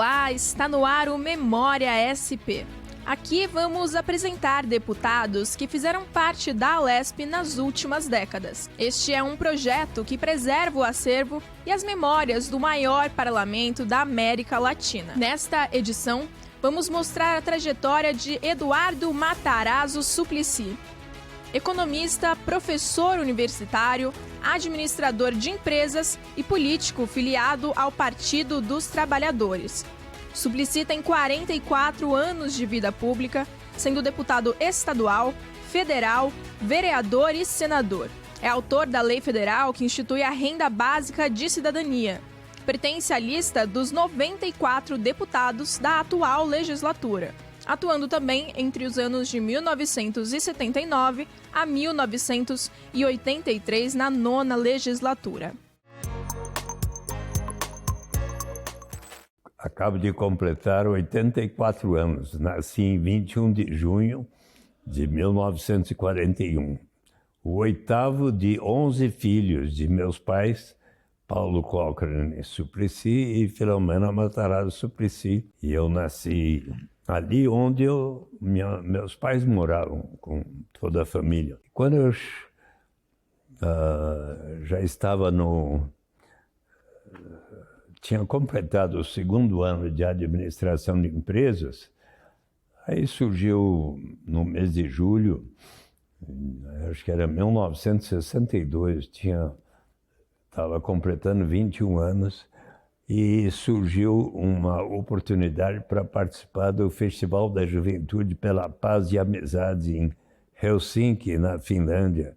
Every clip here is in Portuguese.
Olá, está no ar o Memória SP. Aqui vamos apresentar deputados que fizeram parte da Alesp nas últimas décadas. Este é um projeto que preserva o acervo e as memórias do maior parlamento da América Latina. Nesta edição, vamos mostrar a trajetória de Eduardo Matarazzo Suplicy. Economista, professor universitário, administrador de empresas e político filiado ao Partido dos Trabalhadores. Suplicy tem 44 anos de vida pública, sendo deputado estadual, federal, vereador e senador. É autor da lei federal que institui a Renda Básica de Cidadania. Pertence à lista dos 94 deputados da atual legislatura, atuando também entre os anos de 1979 a 1983 na 9ª legislatura. Acabo de completar 84 anos. Nasci em 21 de junho de 1941. O oitavo de 11 filhos de meus pais, Paulo Cochrane Suplicy e Filomena Matarazzo Suplicy. E eu nasci ali onde meus pais moravam, com toda a família. Quando eu já estava tinha completado o segundo ano de administração de empresas, aí surgiu no mês de julho, acho que era 1962, estava completando 21 anos, e surgiu uma oportunidade para participar do Festival da Juventude pela Paz e Amizade em Helsinki, na Finlândia.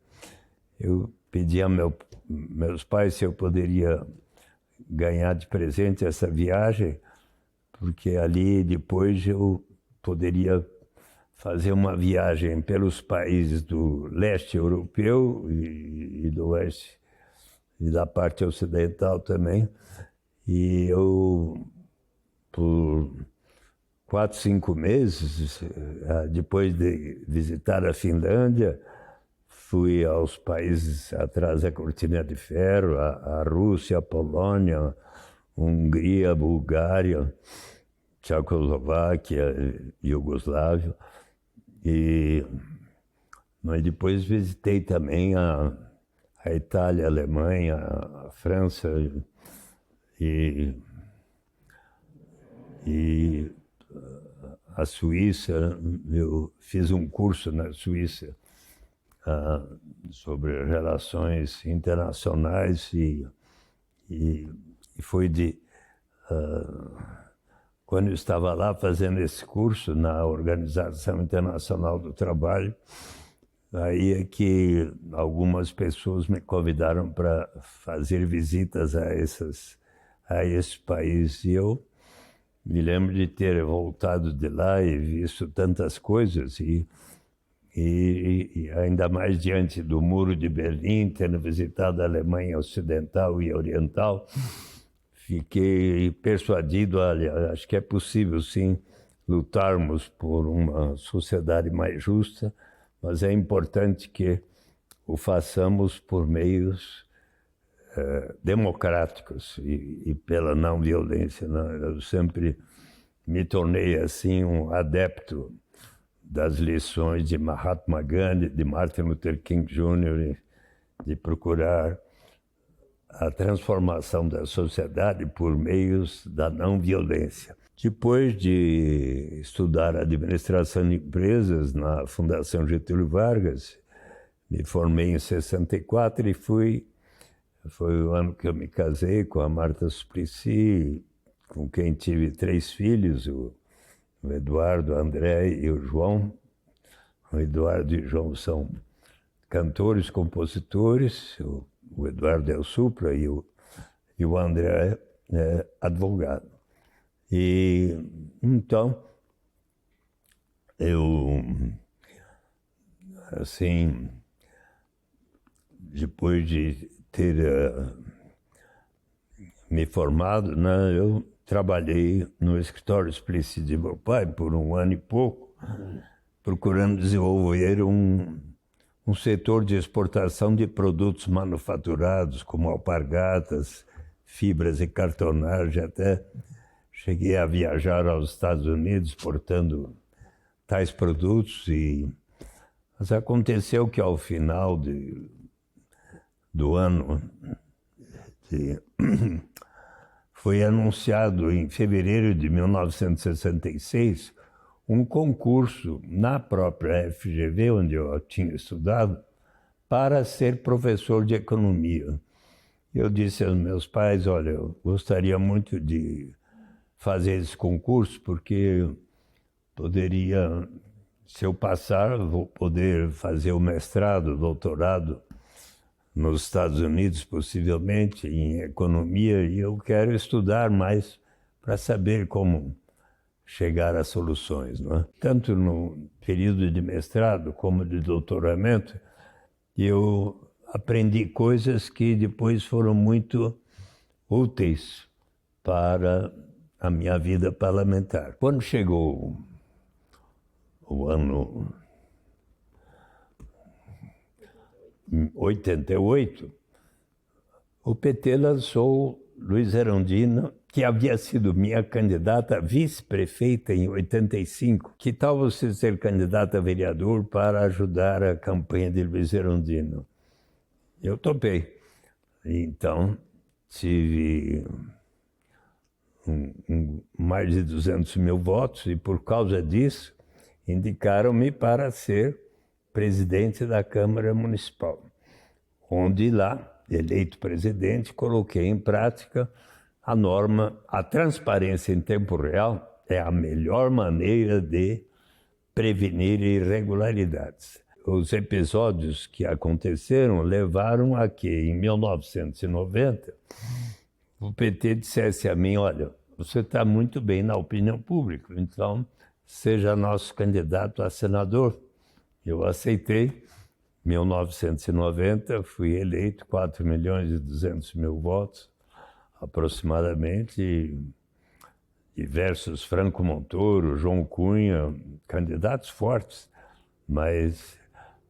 Eu pedi a meus pais se eu poderia ganhar de presente essa viagem, porque ali depois eu poderia fazer uma viagem pelos países do leste europeu e do oeste e da parte ocidental também. E eu, por 4, 5 meses, depois de visitar a Finlândia, fui aos países atrás da Cortina de Ferro, a Rússia, a Polônia, Hungria, Bulgária, Tchecoslováquia, Iugoslávia. Mas depois visitei também a Itália, a Alemanha, a França e a Suíça. Eu fiz um curso na Suíça sobre relações internacionais e foi quando eu estava lá fazendo esse curso na Organização Internacional do Trabalho, aí é que algumas pessoas me convidaram para fazer visitas a esse país, e eu me lembro de ter voltado de lá e visto tantas coisas, e ainda mais diante do Muro de Berlim, tendo visitado a Alemanha Ocidental e Oriental, fiquei persuadido, olha, acho que é possível sim lutarmos por uma sociedade mais justa, mas é importante que o façamos por meios democráticos e pela não violência. Né? Eu sempre me tornei assim um adepto das lições de Mahatma Gandhi, de Martin Luther King Jr., de procurar a transformação da sociedade por meios da não violência. Depois de estudar administração de empresas na Fundação Getúlio Vargas, me formei em 64 e foi o ano que eu me casei com a Marta Suplicy, com quem tive 3 filhos, o Eduardo, o André e o João. O Eduardo e o João são cantores, compositores, o Eduardo é o supra e o André é advogado. E então, eu, assim, depois de ter me formado, né, eu trabalhei no escritório Suplicy de meu pai por 1 ano e pouco, procurando desenvolver um setor de exportação de produtos manufaturados, como alpargatas, fibras e cartonagem, até cheguei a viajar aos Estados Unidos portando tais produtos, mas aconteceu que ao final do ano foi anunciado em fevereiro de 1966 um concurso na própria FGV, onde eu tinha estudado, para ser professor de economia. Eu disse aos meus pais, olha, eu gostaria muito de fazer esse concurso, porque poderia, se eu passar, vou poder fazer o mestrado, doutorado nos Estados Unidos, possivelmente, em economia, e eu quero estudar mais para saber como chegar a soluções, não é? Tanto no período de mestrado como de doutoramento, eu aprendi coisas que depois foram muito úteis para a minha vida parlamentar. Quando chegou o ano 88, o PT lançou Luiz Erundina, que havia sido minha candidata a vice-prefeita em 85. Que tal você ser candidata a vereador para ajudar a campanha de Luiz Erundina? Eu topei. Então, tive mais de 200 mil votos e, por causa disso, indicaram-me para ser presidente da Câmara Municipal, onde lá, eleito presidente, coloquei em prática a norma, a transparência em tempo real é a melhor maneira de prevenir irregularidades. Os episódios que aconteceram levaram a que, em 1990, o PT dissesse a mim, olha, você está muito bem na opinião pública, então seja nosso candidato a senador. Eu aceitei. Em 1990, fui eleito, 4.200.000 votos, aproximadamente, e diversos Franco Montoro, João Cunha, candidatos fortes, mas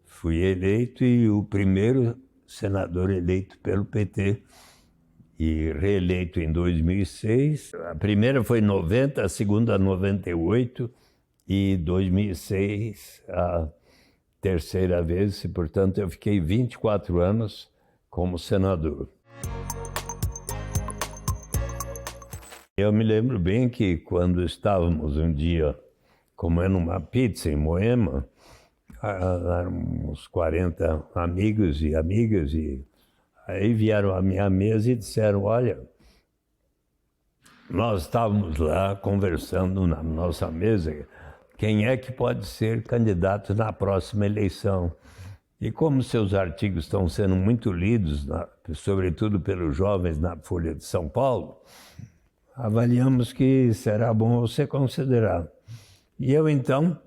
fui eleito e o primeiro senador eleito pelo PT e reeleito em 2006. A primeira foi em 90, a segunda 98 e 2006 a terceira vez, e, portanto, eu fiquei 24 anos como senador. Eu me lembro bem que quando estávamos um dia comendo uma pizza em Moema, éramos 40 amigos e amigas, e aí vieram à minha mesa e disseram, olha, nós estávamos lá conversando na nossa mesa, quem é que pode ser candidato na próxima eleição? E como seus artigos estão sendo muito lidos, sobretudo pelos jovens na Folha de São Paulo, avaliamos que será bom você considerar. E eu, então,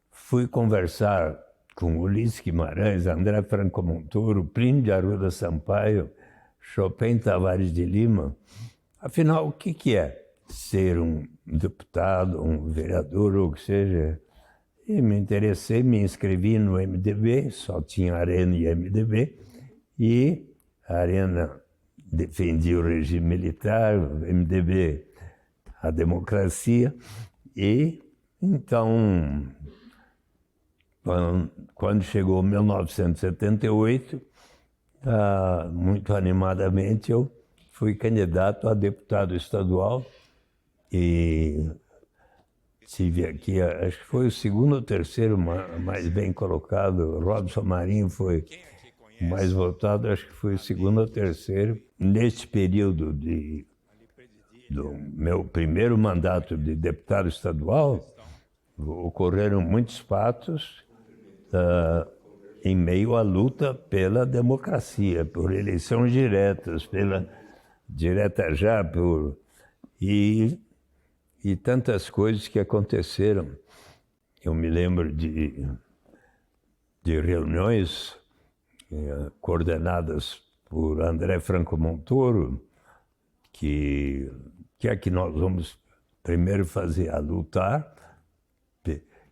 fui conversar com Ulisses Guimarães, André Franco Montoro, Plínio de Arruda Sampaio, Chopin Tavares de Lima. Afinal, o que é ser um deputado, um vereador, ou o que seja? E me interessei, me inscrevi no MDB, só tinha Arena e MDB, e a Arena defendia o regime militar, o MDB a democracia, e então, quando chegou 1978, muito animadamente eu fui candidato a deputado estadual e tive aqui, acho que foi o segundo ou terceiro mais bem colocado, Robson Marinho foi o mais votado, acho que foi o segundo ou terceiro. Neste período do meu primeiro mandato de deputado estadual, ocorreram muitos fatos em meio à luta pela democracia, por eleições diretas, pela direta já, e tantas coisas que aconteceram. Eu me lembro de reuniões coordenadas por André Franco Montoro, que é que nós vamos primeiro fazer? A lutar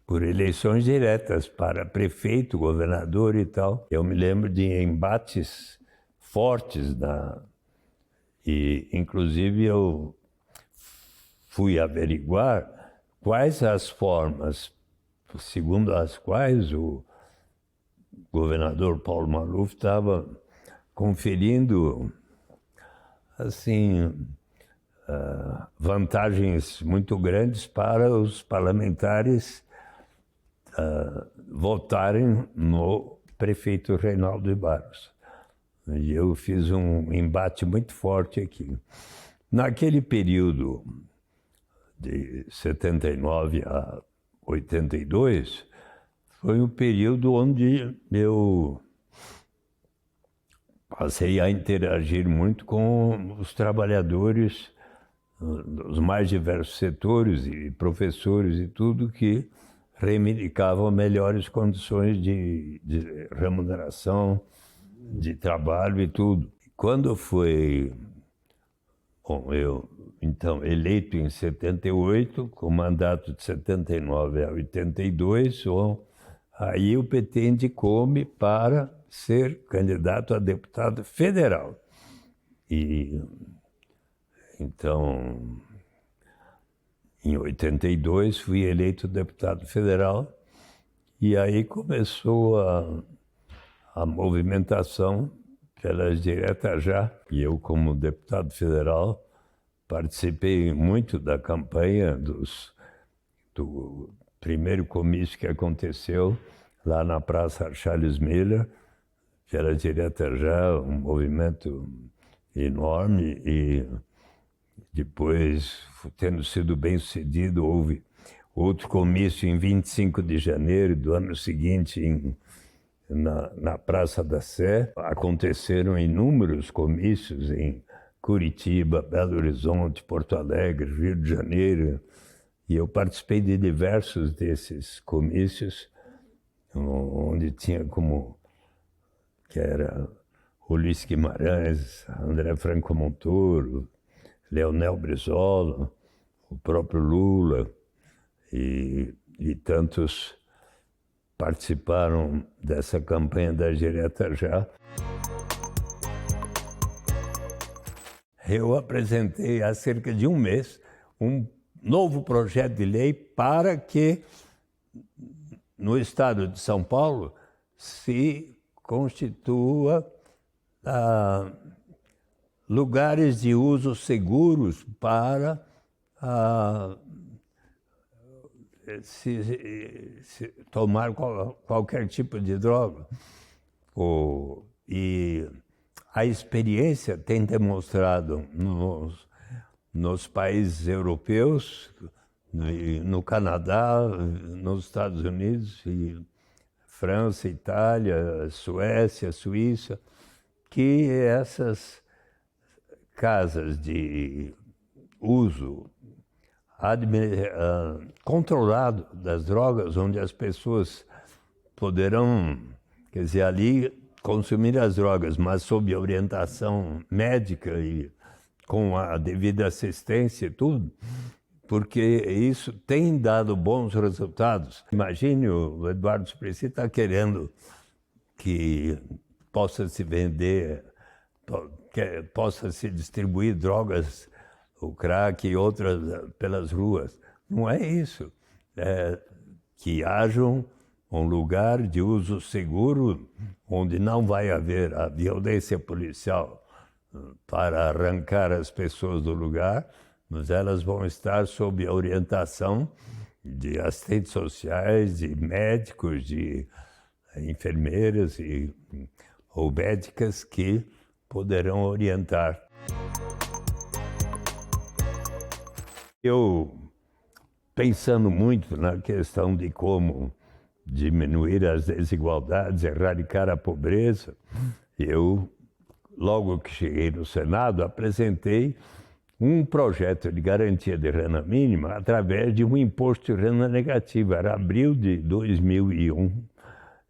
por eleições diretas para prefeito, governador e tal. Eu me lembro de embates fortes, e inclusive eu fui averiguar quais as formas, segundo as quais o governador Paulo Maluf estava conferindo, assim, vantagens muito grandes para os parlamentares votarem no prefeito Reinaldo de Barros. E eu fiz um embate muito forte aqui. Naquele período de 79 a 82, foi um período onde eu passei a interagir muito com os trabalhadores dos mais diversos setores e professores e tudo que reivindicavam melhores condições de remuneração, de trabalho e tudo. Quando fui, então, eleito em 78, com mandato de 79 a 82, aí o PT indicou-me para ser candidato a deputado federal. E então, em 82, fui eleito deputado federal e aí começou a movimentação pelas diretas já. E eu, como deputado federal, participei muito da campanha do primeiro comício que aconteceu lá na Praça Charles Miller, que era direta já, um movimento enorme, e depois, tendo sido bem sucedido, houve outro comício em 25 de janeiro do ano seguinte na Praça da Sé. Aconteceram inúmeros comícios em Curitiba, Belo Horizonte, Porto Alegre, Rio de Janeiro, e eu participei de diversos desses comícios, onde tinha que era Ulisses Guimarães, André Franco Montoro, Leonel Brizola, o próprio Lula, e tantos participaram dessa campanha da Direta Já. Eu apresentei há cerca de um mês um novo projeto de lei para que no estado de São Paulo se constitua lugares de uso seguros para se tomar qualquer tipo de droga. E a experiência tem demonstrado nos países europeus, no Canadá, nos Estados Unidos, e França, Itália, Suécia, Suíça, que essas casas de uso controlado das drogas, onde as pessoas poderão, quer dizer, ali consumir as drogas, mas sob orientação médica e com a devida assistência e tudo, porque isso tem dado bons resultados. Imagine, o Eduardo Suplicy está querendo que possa se vender, que possa se distribuir drogas, o crack e outras pelas ruas. Não é isso. É que haja um lugar de uso seguro, onde não vai haver a violência policial para arrancar as pessoas do lugar, mas elas vão estar sob a orientação de assistentes sociais, de médicos, de enfermeiras ou médicas que poderão orientar. Eu, pensando muito na questão de como diminuir as desigualdades, erradicar a pobreza, eu, logo que cheguei no Senado, apresentei um projeto de garantia de renda mínima através de um imposto de renda negativo. Era abril de 2001,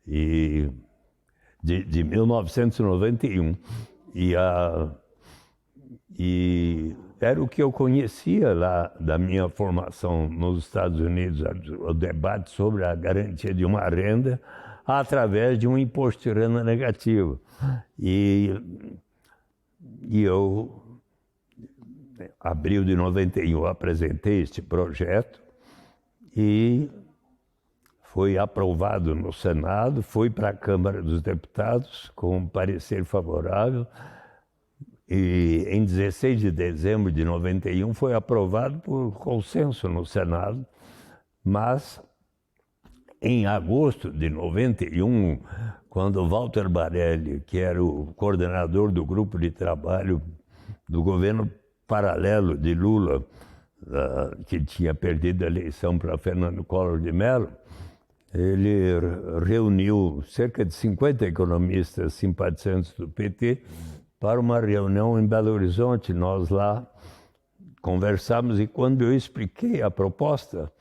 de 1991. E era o que eu conhecia lá da minha formação nos Estados Unidos, o debate sobre a garantia de uma renda através de um imposto de renda negativo. E eu abril de 91, eu apresentei este projeto e foi aprovado no Senado, foi para a Câmara dos Deputados com um parecer favorável e em 16 de dezembro de 91 foi aprovado por consenso no Senado, mas em agosto de 91, quando Walter Barelli, que era o coordenador do grupo de trabalho do governo paralelo de Lula, que tinha perdido a eleição para Fernando Collor de Mello, ele reuniu cerca de 50 economistas simpatizantes do PT para uma reunião em Belo Horizonte. Nós lá conversamos e quando eu expliquei a proposta,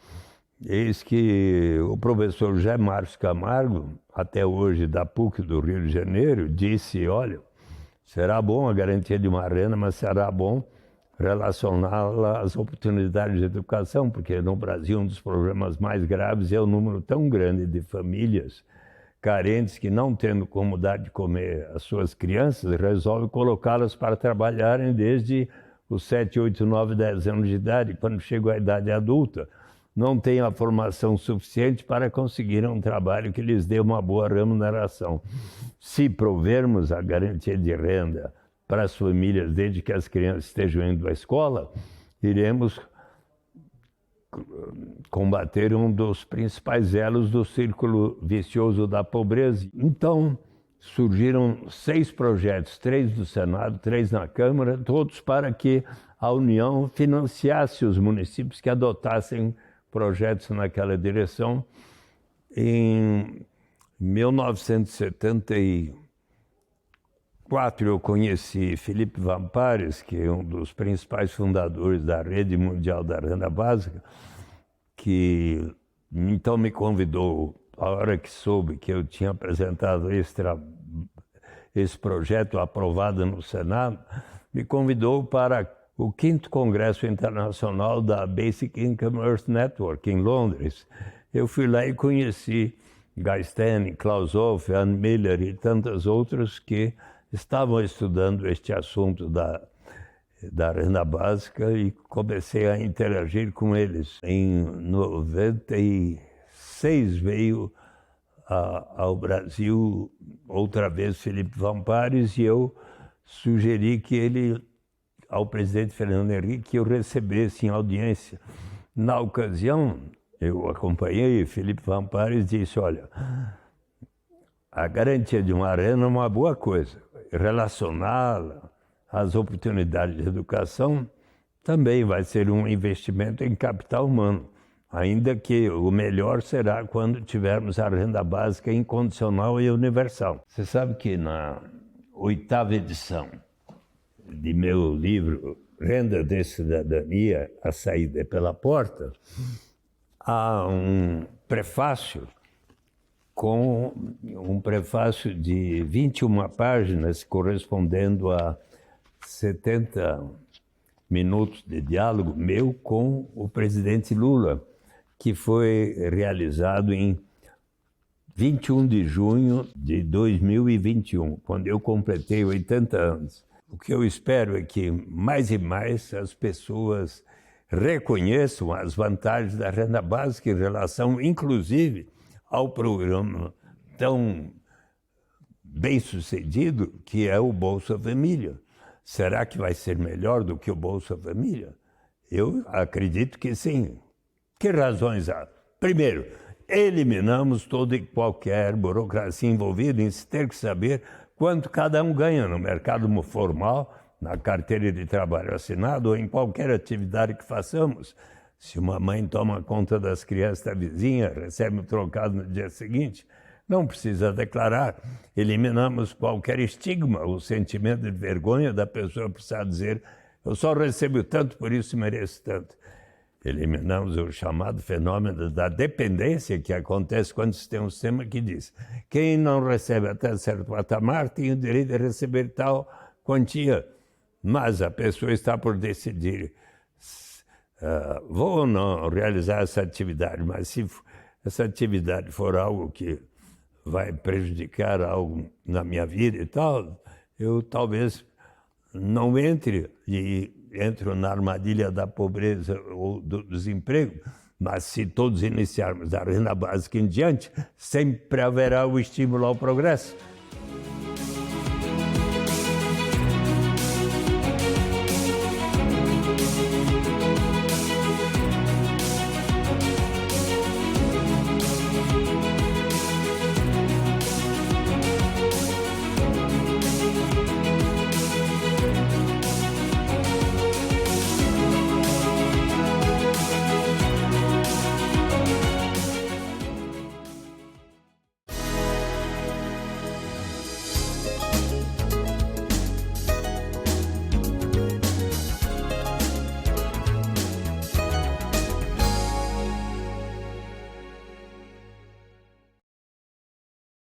eis que o professor José Márcio Camargo, até hoje da PUC do Rio de Janeiro, disse, olha, será bom a garantia de uma renda, mas será bom relacioná-la às oportunidades de educação, porque no Brasil um dos problemas mais graves é o número tão grande de famílias carentes que, não tendo como dar de comer às suas crianças, resolvem colocá-las para trabalharem desde os 7, 8, 9, 10 anos de idade, quando chegam à idade adulta, não têm a formação suficiente para conseguir um trabalho que lhes dê uma boa remuneração. Se provermos a garantia de renda para as famílias desde que as crianças estejam indo à escola, iremos combater um dos principais elos do círculo vicioso da pobreza. Então, surgiram 6 projetos, 3 do Senado, 3 na Câmara, todos para que a União financiasse os municípios que adotassem projetos naquela direção. Em 1974, eu conheci Felipe Vampares, que é um dos principais fundadores da Rede Mundial da Renda Básica, que então me convidou, a hora que soube que eu tinha apresentado esse projeto aprovado no Senado, me convidou para o 5º Congresso Internacional da Basic Income Earth Network, em Londres. Eu fui lá e conheci Guy Stanley, Klaus Hoff, Ann Miller e tantos outros que estavam estudando este assunto da renda básica e comecei a interagir com eles. Em 96 veio ao Brasil outra vez Felipe Vampares e eu sugeri que ele, ao presidente Fernando Henrique, que eu recebesse em audiência. Na ocasião, eu acompanhei, Felipe Vampares disse, olha, a garantia de uma renda é uma boa coisa, relacioná-la às oportunidades de educação também vai ser um investimento em capital humano, ainda que o melhor será quando tivermos a renda básica incondicional e universal. Você sabe que na 8ª edição de meu livro Renda de Cidadania, A Saída pela Porta, há um prefácio de 21 páginas correspondendo a 70 minutos de diálogo meu com o presidente Lula, que foi realizado em 21 de junho de 2021, quando eu completei 80 anos. O que eu espero é que mais e mais as pessoas reconheçam as vantagens da renda básica em relação, inclusive, ao programa tão bem-sucedido que é o Bolsa Família. Será que vai ser melhor do que o Bolsa Família? Eu acredito que sim. Que razões há? Primeiro, eliminamos toda e qualquer burocracia envolvida em se ter que saber quanto cada um ganha no mercado formal, na carteira de trabalho assinado ou em qualquer atividade que façamos. Se uma mãe toma conta das crianças da vizinha, recebe um trocado no dia seguinte, não precisa declarar. Eliminamos qualquer estigma, o sentimento de vergonha da pessoa precisar dizer eu só recebo tanto, por isso mereço tanto. Eliminamos o chamado fenômeno da dependência que acontece quando se tem um sistema que diz quem não recebe até certo patamar tem o direito de receber tal quantia, mas a pessoa está por decidir vou ou não realizar essa atividade, mas se essa atividade for algo que vai prejudicar algo na minha vida e tal, eu talvez não entram na armadilha da pobreza ou do desemprego, mas se todos iniciarmos da renda básica em diante, sempre haverá o estímulo ao progresso.